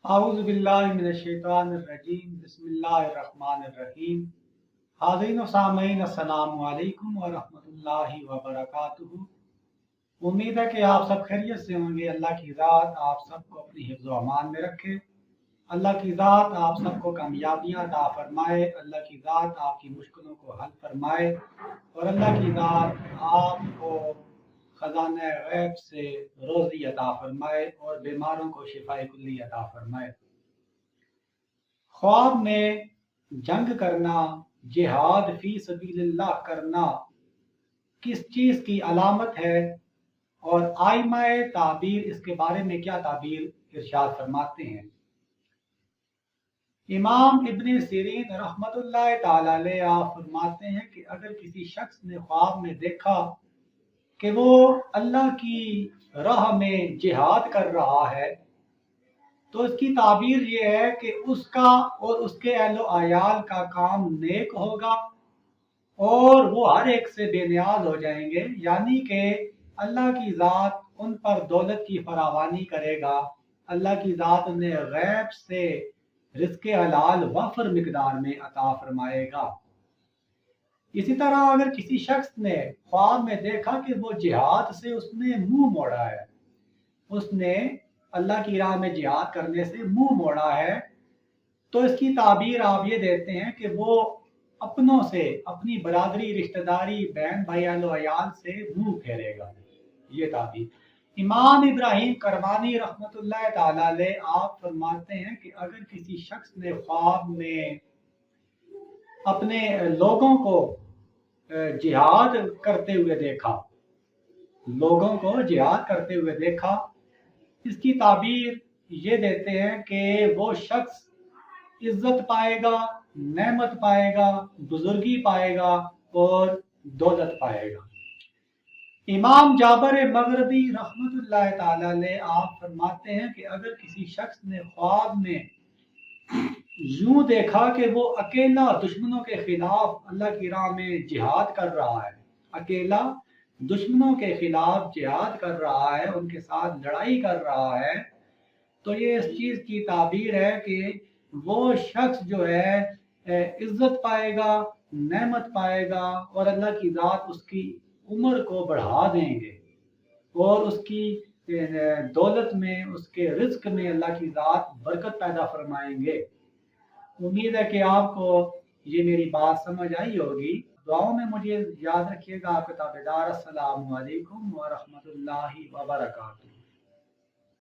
आऊज़ु बिल्लाहि मिनश्शैतानिर्रजीम बिस्मिल्लाहिर्रहमानिर्रहीम। हाज़रीन व सामईन अस्सलामु अलैकुम व रहमतुल्लाहि व बरकातुहू। उम्मीद है कि आप सब खैरियत से होंगे। अल्लाह की ज़ात आप सबको अपनी हिफ्ज़ व अमान में रखे। अल्लाह की ज़ात आप सबको कामयाबियाँ अता फरमाए। अल्लाह की ज़ात आपकी मुश्किलों को हल फरमाए और अल्लाह की ज़ात आपको खजाने गैब से रोज़ी अता फरमाए और बीमारों को शिफाए कुल्ली अता फरमाए। ख्वाब में जंग करना, जिहाद फी सबीलिल्लाह करना किस चीज़ की अलामत है और आइमाए ताबीर इसके बारे में क्या ताबीर इरशाद फरमाते हैं। इमाम इब्न सीरीन रहमतुल्लाह ताला अलैह आप फरमाते हैं कि अगर किसी शख्स ने ख्वाब में देखा कि वो अल्लाह की राह में जिहाद कर रहा है तो इसकी ताबीर ये है कि उसका और उसके अहलो आयाल का काम नेक होगा और वो हर एक से बेनियाज हो जाएंगे, यानी कि अल्लाह की ज़ात उन पर दौलत की फरावानी करेगा। अल्लाह की ज़ात उन्हें गैब से रिज़्क़ हलाल वफ़र मिकदार में अता फरमाएगा। इसी तरह अगर किसी शख्स ने ख्वाब में देखा कि वो जिहाद से उसने मुंह मोड़ा है, उसने अल्लाह की राह में जिहाद करने से मुंह मोड़ा है, तो इसकी ताबीर आप ये देते हैं कि वो अपनों से, अपनी बरादरी, रिश्तेदारी, बहन भाई अयाल से मुंह फेरेगा। ये ताबीर। इमाम इब्राहिम करमानी रहमतुल्लाह ताला अलैह आप फरमाते हैं कि अगर किसी शख्स ने ख्वाब में अपने लोगों को जिहाद करते हुए देखा, लोगों को जिहाद करते हुए देखा, इसकी ताबीर ये देते हैं कि वो शख्स इज्जत पाएगा, नेमत पाएगा, बुजुर्गी पाएगा और दौलत पाएगा। इमाम जाबर मगरबी रहमतुल्लाह ताला अलैह आप फरमाते हैं कि अगर किसी शख्स ने ख्वाब में यूं देखा कि वो अकेला दुश्मनों के खिलाफ अल्लाह की राह में जिहाद कर रहा है, अकेला दुश्मनों के खिलाफ जिहाद कर रहा है, उनके साथ लड़ाई कर रहा है, तो ये इस चीज़ की ताबीर है कि वो शख्स जो है इज्जत पाएगा, नेमत पाएगा और अल्लाह की ज़ात उसकी उम्र को बढ़ा देंगे और उसकी दौलत में, उसके रिज्क में अल्लाह की ज़ात बरकत पैदा फरमाएंगे। उम्मीद है कि आपको ये मेरी बात समझ आई होगी। दुआओं में मुझे याद रखिएगा। आपका ताबेदार। अस्सलामु अलैकुम व रहमतुल्लाहि व बरकातुहू।